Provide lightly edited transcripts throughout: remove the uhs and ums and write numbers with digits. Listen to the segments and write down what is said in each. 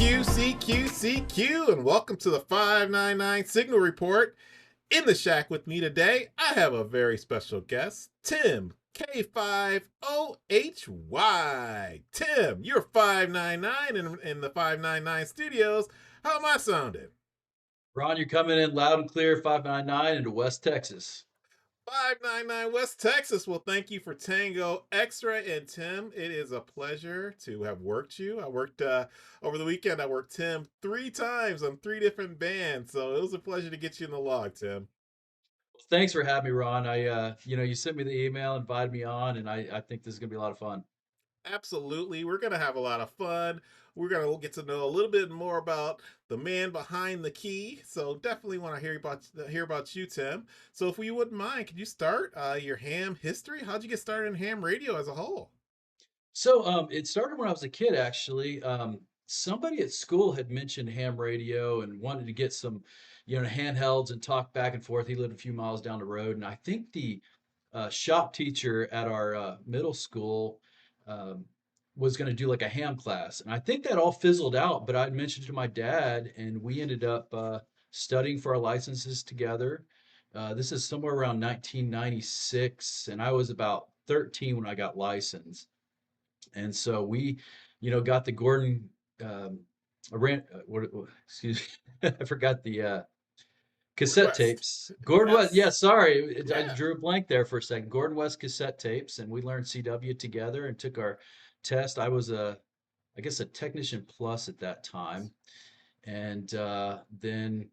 CQ, and welcome to the 599 Signal Report. In the shack with me today, I have a very special guest, Tim K5OHY. Tim, you're 599 in the 599 studios. How am I sounding? Ron, you're coming in loud and clear, 599 into West Texas. 599 West Texas. Well, thank you for Tango X-Ray. And Tim, it is a pleasure to have worked you. I worked over the weekend. I worked Tim 3 times on 3 different bands, so it was a pleasure to get you in the log, Tim. Well, thanks for having me, Ron. You sent me the email, invited me on, and I think this is gonna be a lot of fun. Absolutely, we're gonna have a lot of fun. We're gonna get to know a little bit more about the man behind the key. So definitely want to hear about you, Tim. So if you wouldn't mind, could you start your ham history? How'd you get started in ham radio as a whole? It started when I was a kid, actually. Somebody at school had mentioned ham radio and wanted to get some, handhelds and talk back and forth. He lived a few miles down the road, and I think the shop teacher at our middle school um, was going to do like a ham class, and I think that all fizzled out. But I mentioned it to my dad, and we ended up studying for our licenses together. This is somewhere around 1996, and I was about 13 when I got licensed. And so we, got the Gordon, excuse me, I forgot the Gordon cassette West. tapes. Gordon West, yeah, Yes. sorry, I Yeah. drew a blank there for a second. Gordon West cassette tapes, and we learned CW together and took our test. I was I guess, a technician plus at that time, and then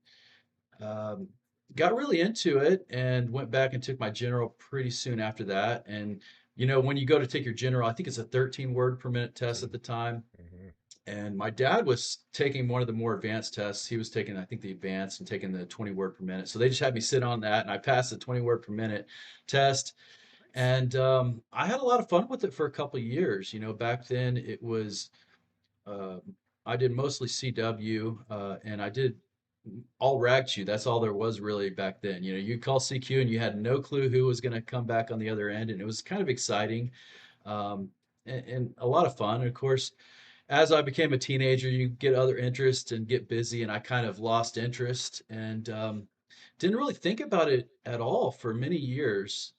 um, got really into it and went back and took my general pretty soon after that. And when you go to take your general, I think it's a 13 word per minute test at the time. Mhm. And my dad was taking one of the more advanced tests. He was taking, I think, the advanced and taking the 20 word per minute. So they just had me sit on that, and I passed the 20 word per minute test. Nice. And I had a lot of fun with it for a couple of years. Back then it was uh, I did mostly CW, and I did all rag chew. That's all there was really back then. You call CQ and you had no clue who was going to come back on the other end, and it was kind of exciting, um, and a lot of fun. And of course, as I became a teenager, you get other interests and get busy, and I kind of lost interest and didn't really think about it at all for many years.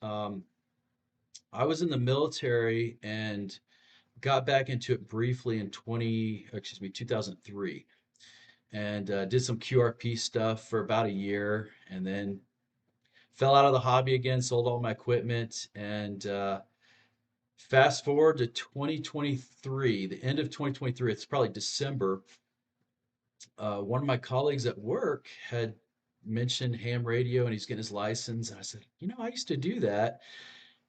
I was in the military and got back into it briefly in 2003, and did some QRP stuff for about a year, and then fell out of the hobby again, sold all my equipment, and fast forward to 2023, the end of 2023, it's probably December. One of my colleagues at work had mentioned ham radio and he's getting his license, and I said, I used to do that.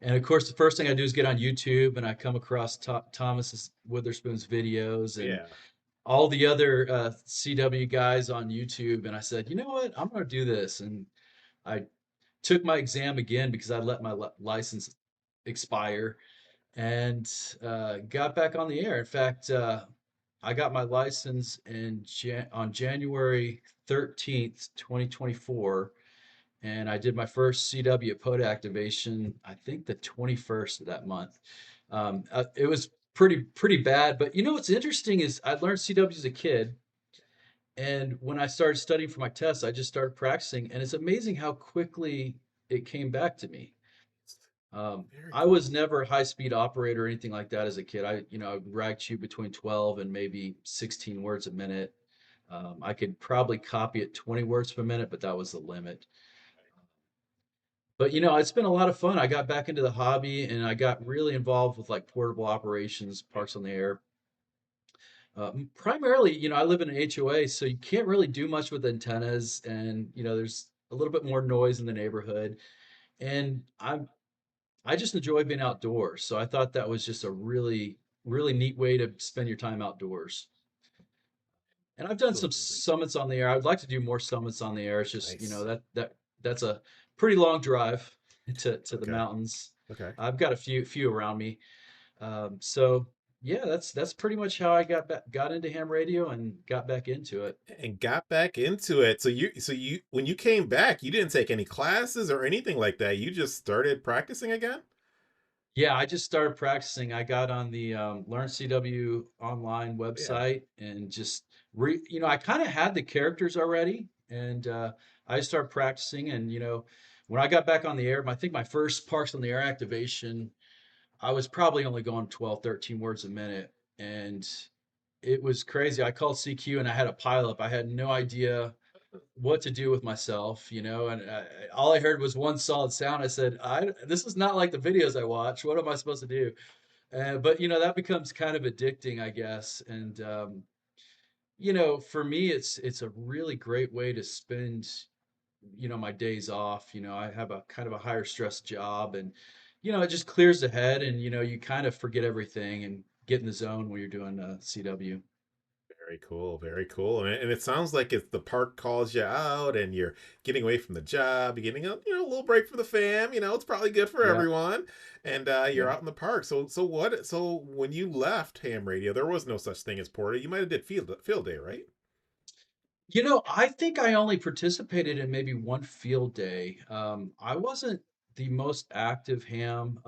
And of course, the first thing I do is get on YouTube, and I come across Thomas Witherspoon's videos and Yeah. all the other CW guys on YouTube. And I said, you know what? I'm going to do this. And I took my exam again because I let my license expire, and got back on the air. In fact, I got my license on January 13th, 2024. And I did my first CW pod activation, I think the 21st of that month. It was pretty bad, but what's interesting is I learned CW as a kid, and when I started studying for my tests, I just started practicing, and it's amazing how quickly it came back to me. Very I was cool. never a high-speed operator or anything like that as a kid. I would rag chew between 12 and maybe 16 words a minute. I could probably copy at 20 words per minute, but that was the limit. But it's been a lot of fun. I got back into the hobby and I got really involved with like portable operations, parks on the air. Primarily, I live in an HOA, so you can't really do much with antennas, and there's a little bit more noise in the neighborhood. And I just enjoy being outdoors, so I thought that was just a really neat way to spend your time outdoors. And I've done some Absolutely. summits on the air. I'd like to do more summits on the air. It's just, Nice. that's a pretty long drive to the Okay. mountains. Okay. I've got a few around me. So yeah, that's pretty much how I got into ham radio and got back into it. And got back into it. So you when you came back, you didn't take any classes or anything like that. You just started practicing again? Yeah, I just started practicing. I got on the Learn CW online Yeah. website and just I kind of had the characters already, and I started practicing. And when I got back on the air, I think my first Parks on the Air activation, I was probably only going 12, 13 words a minute, and it was crazy. I called CQ and I had a pileup. I had no idea what to do with myself, and all I heard was one solid sound. I said, this is not like the videos I watch. What am I supposed to do? But that becomes kind of addicting, I guess. And for me, it's a really great way to spend, my days off. I have a kind of a higher stress job, and it just clears the head, and you kind of forget everything and get in the zone when you're doing CW. Very cool, very cool. And it sounds like if the park calls you out and you're getting away from the job, you're getting a a little break for the fam. It's probably good for Yeah, everyone. And you're yeah. out in the park. So when you left ham radio, there was no such thing as porter. You might have did field day, right? I think I only participated in maybe one field day. I wasn't the most active ham.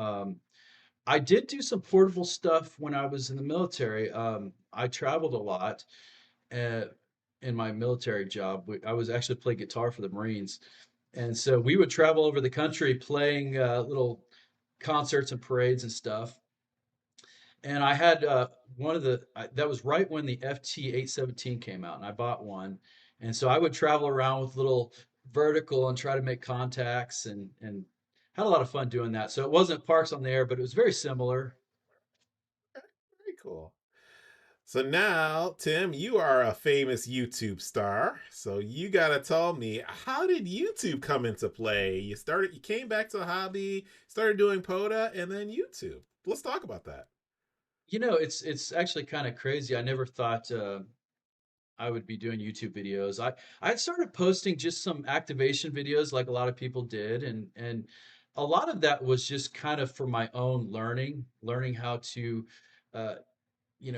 I did do some portable stuff when I was in the military. I traveled a lot uh, in my military job. I was actually playing guitar for the Marines, and so we would travel over the country playing little concerts and parades and stuff. And I had one of that was right when the FT-817 came out, and I bought one. And so I would travel around with little vertical and try to make contacts, and had a lot of fun doing that. So it wasn't Parks on the Air, but it was very similar. Okay, very cool. So now, Tim, you are a famous YouTube star. So you gotta tell me, how did YouTube come into play? You came back to a hobby, started doing POTA, and then YouTube. Let's talk about that. It's actually kind of crazy. I never thought I would be doing YouTube videos. I had started posting just some activation videos like a lot of people did, and a lot of that was just kind of for my own learning how to uh,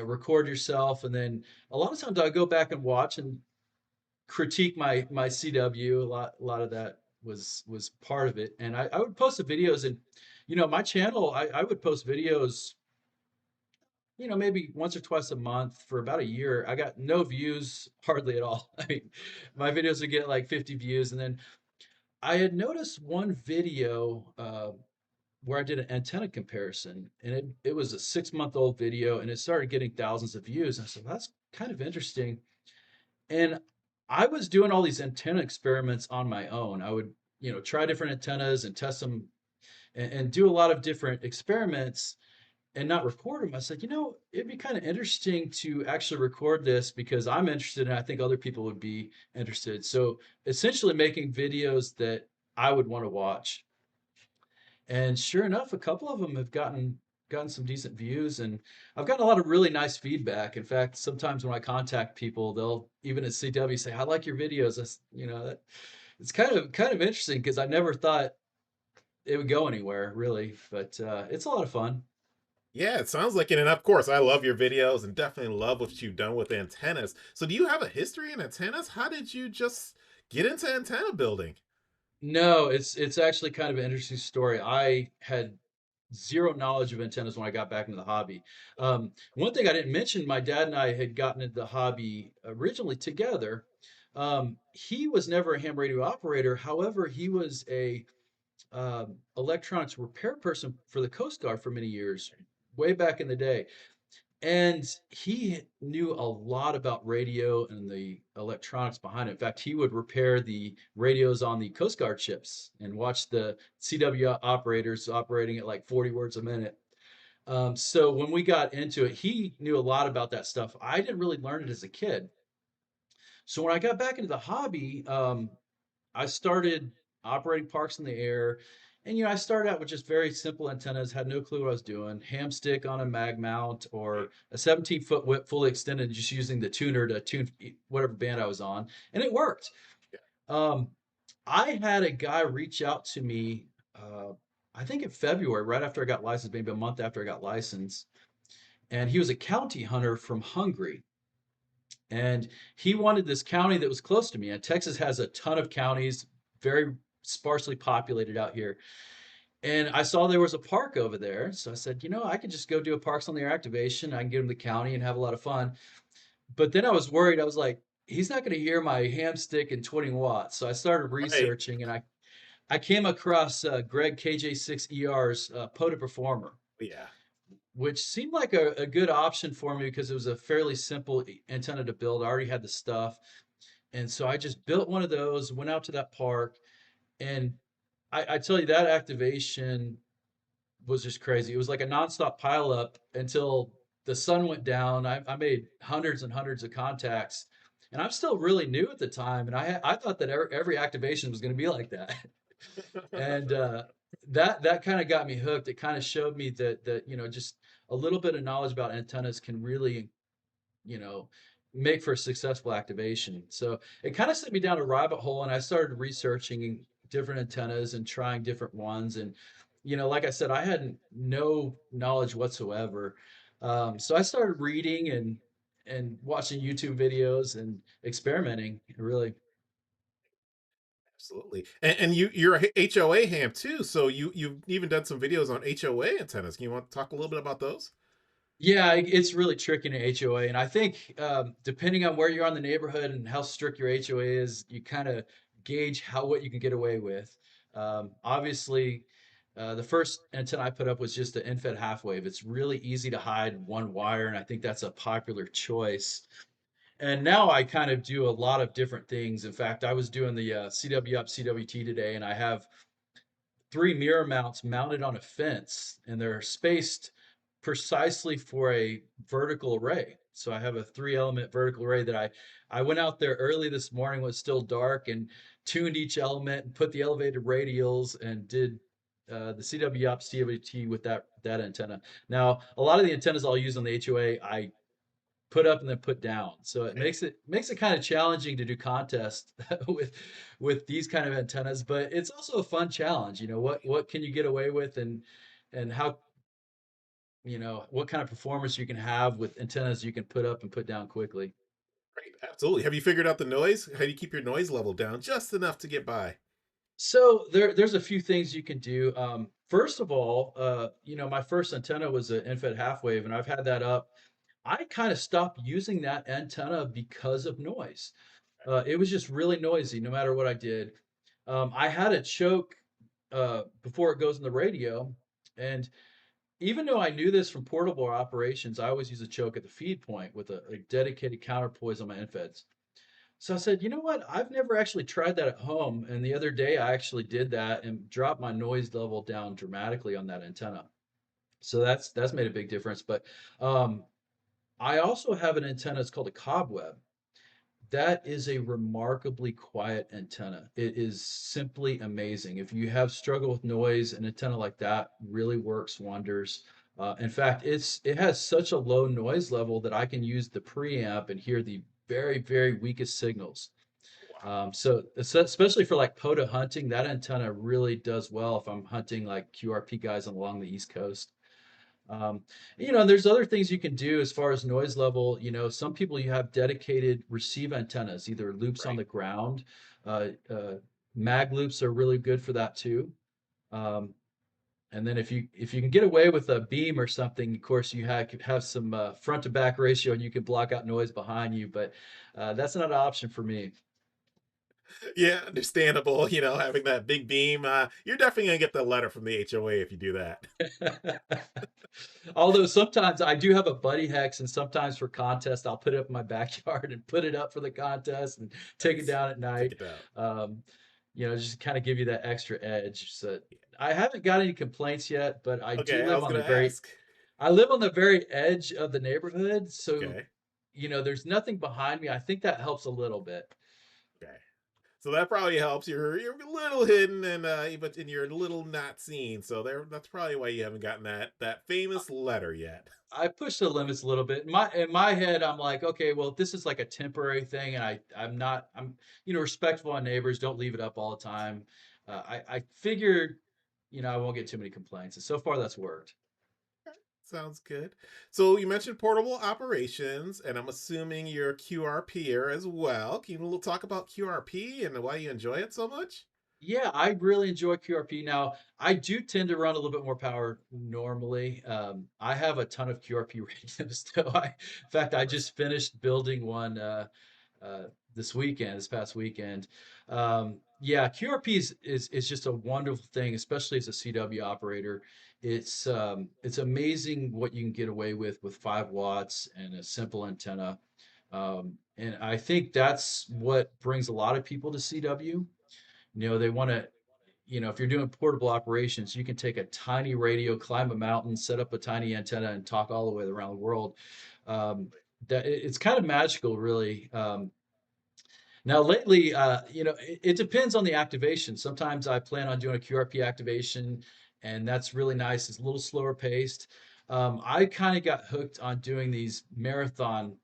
record yourself. And then a lot of times I go back and watch and critique my CW. A lot of that was part of it. And I would post the videos, and my channel, I would post videos, maybe once or twice a month for about a year. I got no views hardly at all. I mean, my videos would get like 50 views. And then I had noticed one video where I did an antenna comparison, and it was a 6 month old video, and it started getting thousands of views. And I said, that's kind of interesting. And I was doing all these antenna experiments on my own. I would, try different antennas and test them, and do a lot of different experiments and not record them. I said, it'd be kind of interesting to actually record this because I'm interested and I think other people would be interested. So essentially making videos that I would want to watch. And sure enough, a couple of them have gotten some decent views, and I've gotten a lot of really nice feedback. In fact, sometimes when I contact people, they'll even at CW say, "I like your videos." It's kind of interesting because I never thought it would go anywhere really, but it's a lot of fun. Yeah, it sounds like it. And of course, I love your videos and definitely love what you've done with antennas. So, do you have a history in antennas? How did you just get into antenna building? No, it's actually kind of an interesting story. I had zero knowledge of antennas when I got back into the hobby. One thing I didn't mention, my dad and I had gotten into the hobby originally together. He was never a ham radio operator. However, he was a electronics repair person for the Coast Guard for many years, way back in the day. And he knew a lot about radio and the electronics behind it. In fact, he would repair the radios on the Coast Guard ships and watch the CW operators operating at like 40 words a minute. So when we got into it, he knew a lot about that stuff. I didn't really learn it as a kid. So when I got back into the hobby, I started operating parks in the air. And I started out with just very simple antennas, had no clue what I was doing. Ham stick on a mag mount or a 17-foot whip fully extended, just using the tuner to tune whatever band I was on. And it worked. Um, I had a guy reach out to me, I think in February, right after I got licensed, maybe a month after I got licensed. And he was a county hunter from Hungary. And he wanted this county that was close to me. And Texas has a ton of counties, very sparsely populated out here. And I saw there was a park over there. So I said, you know, I could just go do a Parks on the Air activation. I can get him to the county and have a lot of fun. But then I was worried. I was like, he's not going to hear my ham stick and 20 watts. So I started Right. researching and I came across Greg KJ6ER's POTA Performer, Yeah. which seemed like a good option for me because it was a fairly simple antenna to build. I already had the stuff. And so I just built one of those, went out to that park, and I tell you, that activation was just crazy. It was like a nonstop pileup until the sun went down. I made hundreds and hundreds of contacts, and I'm still really new at the time, and I thought that every activation was going to be like that, and that kind of got me hooked. It kind of showed me that just a little bit of knowledge about antennas can really you know, make for a successful activation. So it kind of sent me down a rabbit hole, and I started researching different antennas and trying different ones. And like I said, I had no knowledge whatsoever. So I started reading and watching YouTube videos and experimenting. Really. Absolutely. And you're a HOA ham too, so you've even done some videos on HOA antennas. Can you want to talk a little bit about those? Yeah, it's really tricky in an HOA, and I think depending on where you're on the neighborhood and how strict your HOA is, you kind of gauge what you can get away with. Obviously, the first antenna I put up was just an end-fed half wave. It's really easy to hide one wire, and I think that's a popular choice. And now I kind of do a lot of different things. In fact, I was doing the CW up CWT today, and I have three mirror mounts mounted on a fence, and they're spaced precisely for a vertical array. So I have a three element vertical array that I went out there early this morning when it's still dark and tuned each element and put the elevated radials and did the CW op CWT with that antenna. Now a lot of the antennas I'll use on the HOA I put up and then put down. So it Right. makes it kind of challenging to do contests with these kind of antennas, but it's also a fun challenge. What can you get away with and how what kind of performance you can have with antennas you can put up and put down quickly. Right. Absolutely. Have you figured out the noise? How do you keep your noise level down just enough to get by? So there's a few things you can do. First of all, my first antenna was an infrared half wave, and I've had that up. I kind of stopped using that antenna because of noise. It was just really noisy no matter what I did. I had a choke before it goes in the radio, and even though I knew this from portable operations, I always use a choke at the feed point with a dedicated counterpoise on my infeds. So I said, you know what? I've never actually tried that at home. And the other day I actually did that and dropped my noise level down dramatically on that antenna. So that's made a big difference. But um, I also have an antenna. It's called a cobweb. That is a remarkably quiet antenna. It is simply amazing. If you have struggle with noise, an antenna like that really works wonders. In fact, it has such a low noise level that I can use the preamp and hear the very, very weakest signals. Wow. So especially for like POTA hunting, that antenna really does well if I'm hunting like QRP guys along the East Coast. Um, there's other things you can do as far as noise level. Some people you have dedicated receive antennas, either loops on Right. the ground. Uh, uh, mag loops are really good for that too. Um, and then if you can get away with a beam or something, of course could have some front to back ratio and you can block out noise behind you. But that's not an option for me. Yeah, understandable. Having that big beam. You're definitely gonna get the letter from the HOA if you do that. Although sometimes I do have a buddy hex, and sometimes for contest, I'll put it up in my backyard and put it up for the contest and take it Nice. down at Take night. it down. Um, just kind of give you that extra edge. So I haven't got any complaints yet, but I do Okay, I live was on the gonna very ask. I live on the very edge of the neighborhood, so Okay. there's nothing behind me. I think that helps a little bit. Okay. So that probably helps. You're a little hidden and you're a little not seen. So that's probably why you haven't gotten that famous letter yet. I push the limits a little bit. In my head, I'm like, okay, well, this is like a temporary thing, and I'm respectful on neighbors. Don't leave it up all the time. I figured, I won't get too many complaints, and so far that's worked. Sounds good. So you mentioned portable operations, and I'm assuming you're a QRPer as well. Can you talk about QRP and why you enjoy it so much? Yeah, I really enjoy QRP. Now, I do tend to run a little bit more power normally. I have a ton of QRP radios, though. In fact, Of I course. just finished building one this past weekend. Yeah, QRP is just a wonderful thing, especially as a CW operator. It's amazing what you can get away with 5 watts and a simple antenna. And I think that's what brings a lot of people to CW. They want to, if you're doing portable operations, you can take a tiny radio, climb a mountain, set up a tiny antenna, and talk all the way around the world. Um, it's kind of magical, really. Now, lately, it depends on the activation. Sometimes I plan on doing a QRP activation, and that's really nice. It's a little slower paced. I kind of got hooked on doing these marathon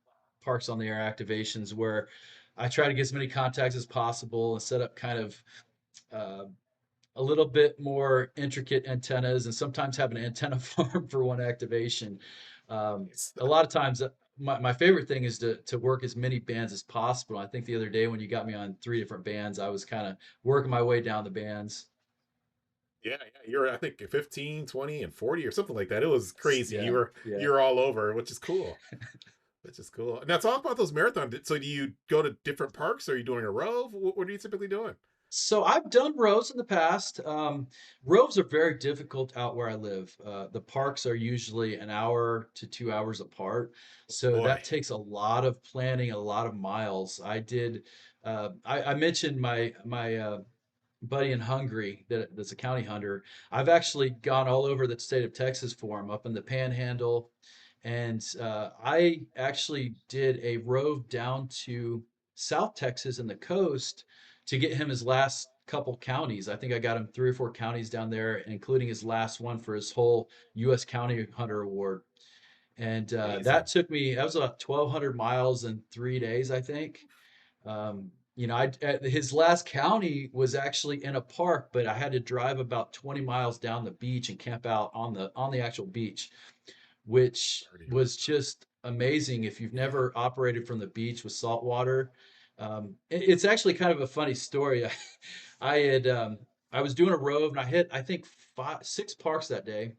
parks on the air activations where I try to get as many contacts as possible and set up kind of uh, a little bit more intricate antennas and sometimes have an antenna farm for one activation. Nice. A lot of times, my favorite thing is to work as many bands as possible. I think the other day when you got me on 3 different bands, I was kind of working my way down the bands. Yeah, yeah, you're I think 15, 20, and 40 or something like that. It was crazy. Yeah, yeah. You're all over, which is cool. Which is cool. Now talk about those marathons. So do you go to different parks? Or are you doing a rove? What are you typically doing? So I've done rows in the past. Rows are very difficult out where I live. The parks are usually an hour to 2 hours apart, so Boy, that takes a lot of planning, a lot of miles. I mentioned my buddy in Hungary that's a county hunter. I've actually gone all over the state of Texas for him, up in the Panhandle, and I actually did a rove down to South Texas and the coast to get him his last couple counties. I think I got him 3 or 4 counties down there, including his last one for his whole U.S. County Hunter Award. And amazing. that was about 1,200 miles in 3 days, I think. His last county was actually in a park, but I had to drive about 20 miles down the beach and camp out on the actual beach, which Already. was just amazing if you've Yeah. never operated from the beach with salt water. It's actually kind of a funny story. I had I was doing a rove and I hit I think 6 parks that day,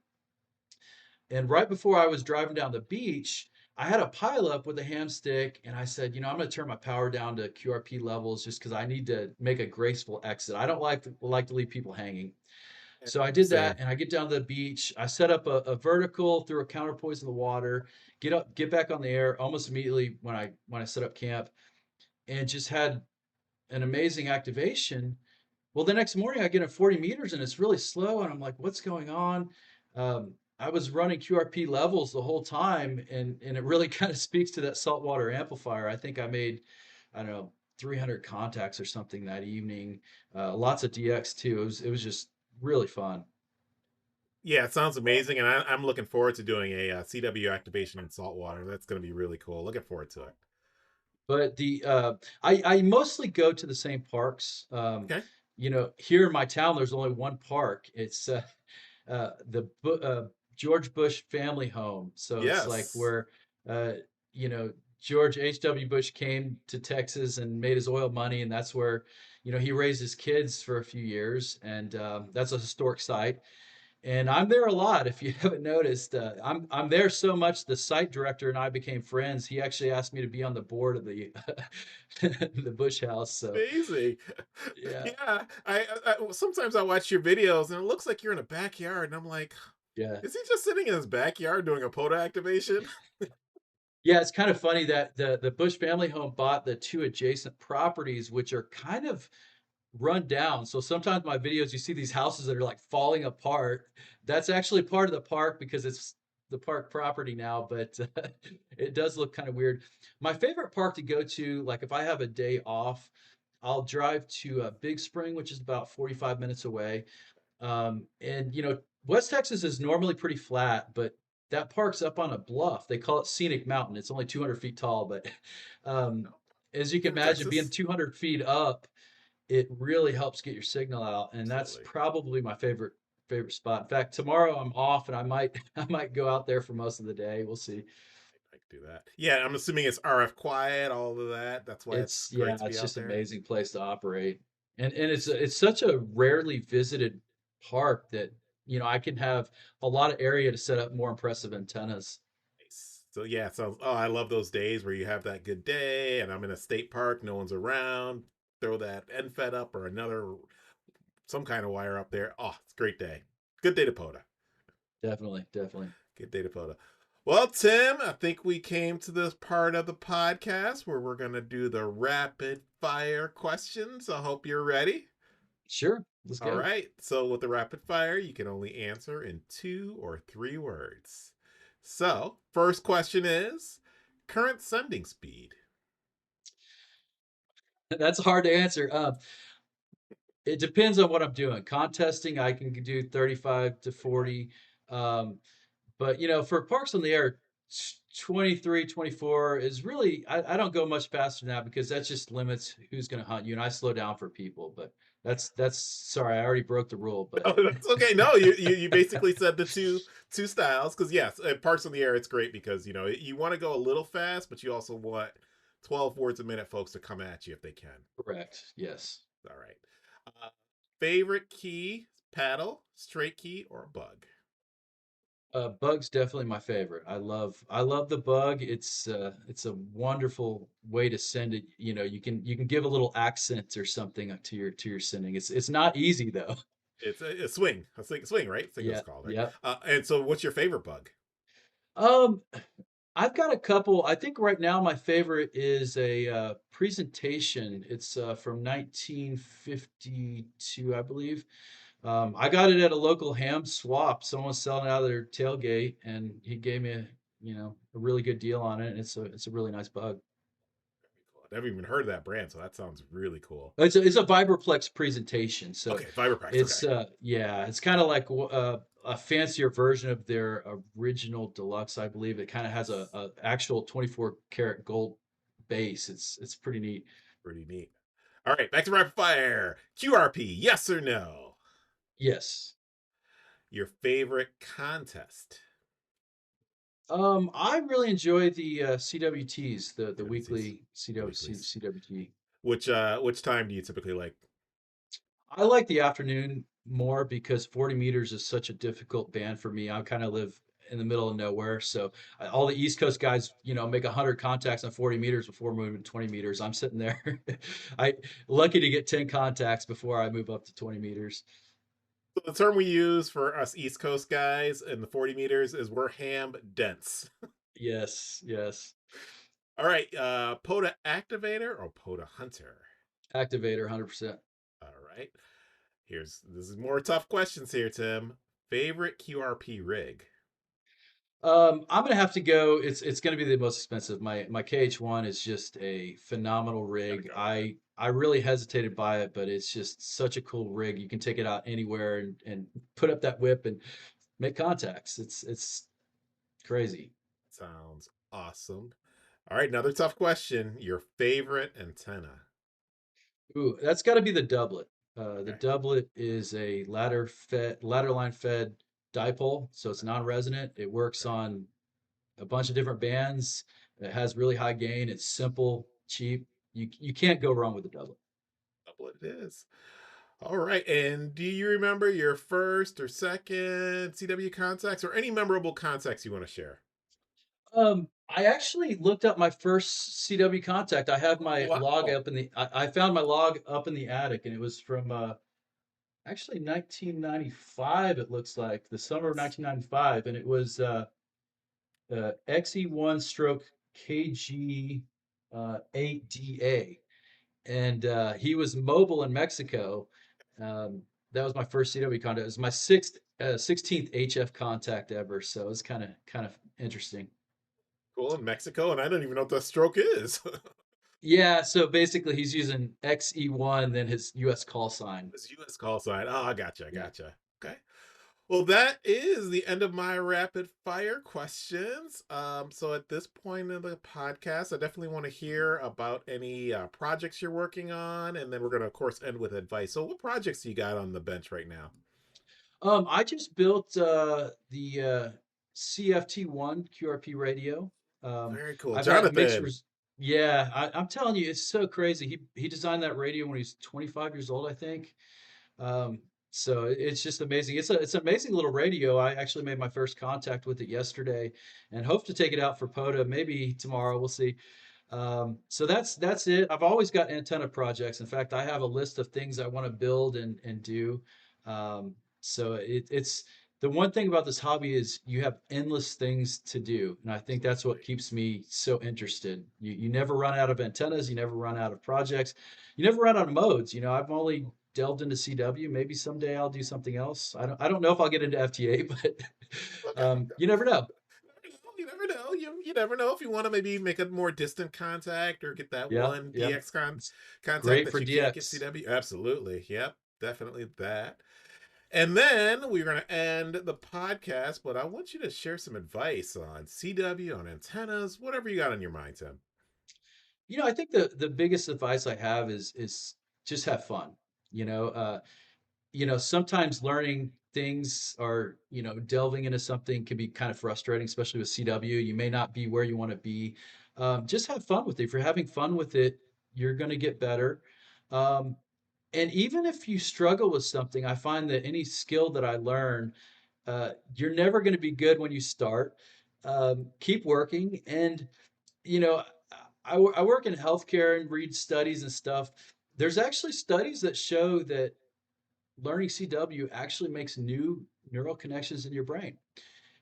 and right before I was driving down the beach, I had a pileup with a ham stick, and I said, I'm going to turn my power down to QRP levels just because I need to make a graceful exit. I don't like to leave people hanging. Yeah, So I did that, same. and I get down to the beach. I set up a vertical, threw a counterpoise in the water, get back on the air almost immediately when I set up camp, and just had an amazing activation. Well, the next morning I get at 40 meters and it's really slow, and I'm like, what's going on? I was running QRP levels the whole time, and it really kind of speaks to that saltwater amplifier. I think I made, I don't know, 300 contacts or something that evening. Lots of DX too. It was just really fun. Yeah, it sounds amazing, and I'm looking forward to doing a CW activation in saltwater. That's going to be really cool. Looking forward to it. But I mostly go to the same parks. Okay. Here in my town, there's only one park. It's the George Bush family home. So it's like Yes. where uh, George H.W. Bush came to Texas and made his oil money, and that's where he raised his kids for a few years, and that's a historic site. And I'm there a lot. If you haven't noticed, I'm there so much. The site director and I became friends. He actually asked me to be on the board of the the Bush House. So Amazing. yeah, Yeah, sometimes I watch your videos and it looks like you're in a backyard, and I'm like, yeah. is he just sitting in his backyard doing a POTA activation? Yeah, it's kind of funny that the Bush family home bought the 2 adjacent properties, which are kind of run down. So sometimes my videos, you see these houses that are like falling apart. That's actually part of the park because it's the park property now, but it does look kind of weird. My favorite park to go to, like if I have a day off, I'll drive to Big Spring, which is about 45 minutes away. And West Texas is normally pretty flat, but that park's up on a bluff. They call it Scenic Mountain. It's only 200 feet tall, but um, No, as you can I'm in imagine, being Texas. 200 feet up, it really helps get your signal out, and that's Absolutely. probably my favorite spot. In fact, tomorrow I'm off, and I might I might go out there for most of the day. We'll see. I can do that. Yeah, I'm assuming it's RF quiet, all of that. That's why it's It's great yeah, to be it's out just an there. amazing place to operate. And Nice. it's such a rarely visited park that I can have a lot of area to set up more impressive antennas. Nice. So yeah, so oh, I love those days where you have that good day, and I'm in a state park, no one's around. Throw that end fed up or another some kind of wire up there. Oh, it's a great day. Good day to POTA. Definitely, definitely. Good day to POTA. Well, Tim, I think we came to this part of the podcast where we're going to do the rapid fire questions. I hope you're ready. Sure, let's All go. right. So, with the rapid fire, you can only answer in 2 or 3 words. So, first question is current sending speed. That's hard to answer. It depends on what I'm doing. Contesting, I can do 35 to 40. Um, but for parks on the air, 23, 24 is really, I don't go much faster than that because that just limits who's going to hunt you. And I slow down for people, but sorry, I already broke the rule, but Oh, that's okay. No, you basically said the two styles because yes, at Parks in the Air it's great because you want to go a little fast, but you also want 12 words a minute folks to come at you if they can. correct. Yes. All right. Uh, favorite key: paddle, straight key, or bug? Bug's definitely my favorite. I love the bug. It's a wonderful way to send it. You can give a little accent or something to your sending. It's not easy though. It's a swing. I think swing, right? I think it was Yeah, called right. yeah. And so, what's your favorite bug? Um, I've got a couple. I think right now my favorite is a presentation. It's from 1952, I believe. I got it at a local ham swap. Someone's selling it out of their tailgate, and he gave me a really good deal on it. And it's a really nice bug. I've never even heard of that brand, so that sounds really cool. It's a Vibraplex presentation, so Okay, Viberpacks. Okay, it's kind of like a fancier version of their original deluxe, I believe. It kind of has nice, a actual 24 karat gold base. It's pretty neat. pretty neat. All right, back to rapid fire. QRP, yes or no? Yes. Your favorite contest? I really enjoy the CWTs, the WTs, weekly the CWC, weeklies. CWT. Which time do you typically like? I like the afternoon more because 40 meters is such a difficult band for me. I kind of live in the middle of nowhere. So all the East Coast guys, make 100 contacts on 40 meters before moving to 20 meters. I'm sitting there. I lucky to get 10 contacts before I move up to 20 meters. So the term we use for us East Coast guys in the 40 meters is we're ham dense. Yes, yes. All right, POTA activator or POTA hunter? Activator 100%. All right. This is more tough questions here, Tim. Favorite QRP rig? I'm gonna have to go. It's gonna be the most expensive. My KH1 is just a phenomenal Gotta rig. go with it. I really hesitated by it, but it's just such a cool rig. You can take it out anywhere and put up that whip and make contacts. It's crazy. Sounds awesome. All right, another tough question. Your favorite antenna? Ooh, that's got to be the doublet. The Okay. doublet is a ladder line fed dipole, so it's non-resonant. It works Okay. on a bunch of different bands. It has really high gain. It's simple, cheap. You can't go wrong with the doublet. Double it is. All right. And do you remember your first or second CW contacts or any memorable contacts you want to share? I actually looked up my first CW contact. I have Oh, my log wow. up in the. I found my log up in the attic, and it was from actually 1995. It looks like the summer of Nice. 1995, and it was XE1 stroke KG 8DA, and he was mobile in Mexico. Um, that was my first CW contact. It was my 16th HF contact ever, so it's kind of interesting. Cool in Mexico, and I don't even know what the stroke is. Yeah, so basically he's using XE1, then his US call sign. This U.S. call sign. Oh, I gotcha. I Yeah. gotcha. Okay. Well, that is the end of my rapid fire questions. So at this point in the podcast, I definitely want to hear about any projects you're working on, and then we're going to, of course, end with advice. So, what projects you got on the bench right now? I just built the CFT1 QRP radio. Very cool, I've had Jonathan. mixers. Yeah, I'm telling you, it's so crazy. He designed that radio when he was 25 years old, I think. Um, so it's just amazing. It's an amazing little radio. I actually made my first contact with it yesterday, and hope to take it out for POTA maybe tomorrow. We'll see. So that's it. I've always got antenna projects. In fact, I have a list of things I want to build and do. So it's the one thing about this hobby is you have endless things to do, and I think that's what Absolutely. keeps me so interested. You never run out of antennas, you never run out of projects, you never run out of modes. I've only delved into CW. Maybe someday I'll do something else. I don't know if I'll get into FTA, but Okay. you never know. You never know. You never know if you want to maybe make a more distant contact or get that Yeah, one yeah. DX It's contact great that for you can't get DX. CW. Absolutely. Yep. Definitely that. And then we're going to end the podcast, but I want you to share some advice on CW, on antennas, whatever you got on your mind, Tim. I think the biggest advice I have is just have fun. You know, uh, sometimes learning things or delving into something can be kind of frustrating, especially with CW. You may not be where you want to be. Just have fun with it. If you're having fun with it, you're going to get better. Um, and even if you struggle with something, I find that any skill that I learn, you're never going to be good when you start. Keep working, and you know, I work in healthcare and read studies and stuff. There's actually studies that show that learning CW actually makes new neural connections in your brain.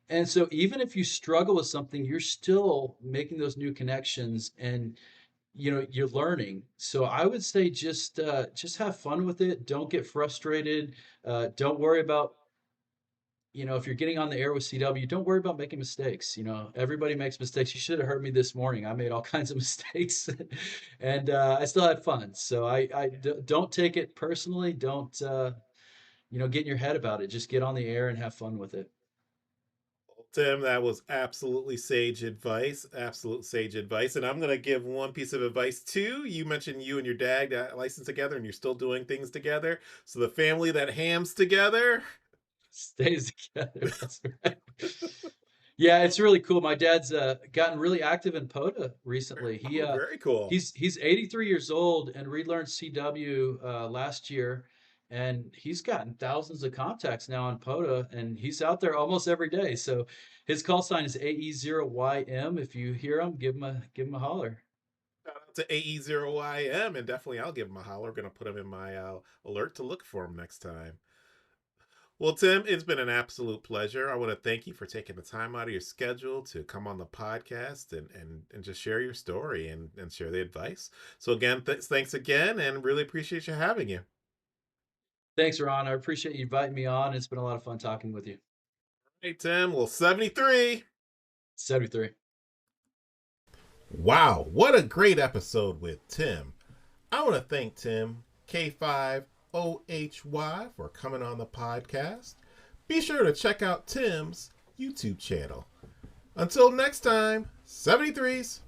And so even if you struggle with something, you're still making those new connections, and you're learning. So I would say just have fun with it. Don't get frustrated. Don't worry about if you're getting on the air with CW, don't worry about making mistakes. Everybody makes mistakes. You should have heard me this morning. I made all kinds of mistakes, and I still had fun. So don't take it personally. Don't get in your head about it. Just get on the air and have fun with it. Tim, that was absolutely sage advice. Absolute sage advice. And I'm going to give one piece of advice too. You mentioned you and your dad got licensed together and you're still doing things together. So the family that hams together. Stays together. That's right. Yeah, it's really cool. My dad's gotten really active in POTA recently. Oh, very cool. He's 83 years old and relearned CW last year, and he's gotten thousands of contacts now on POTA, and he's out there almost every day. So his call sign is AE0YM. If you hear him, give him a holler. Shout out to AE0YM, and definitely I'll give him a holler. Going to put him in my alert to look for him next time. Well, Tim, it's been an absolute pleasure. I want to thank you for taking the time out of your schedule to come on the podcast and just share your story and share the advice. So, again, thanks again, and really appreciate you having you. Thanks, Ron. I appreciate you inviting me on. It's been a lot of fun talking with you. Hey, Tim, well, 73. 73. Wow, what a great episode with Tim. I want to thank Tim K5OHY for coming on the podcast. Be sure to check out Tim's YouTube channel. Until next time, 73s.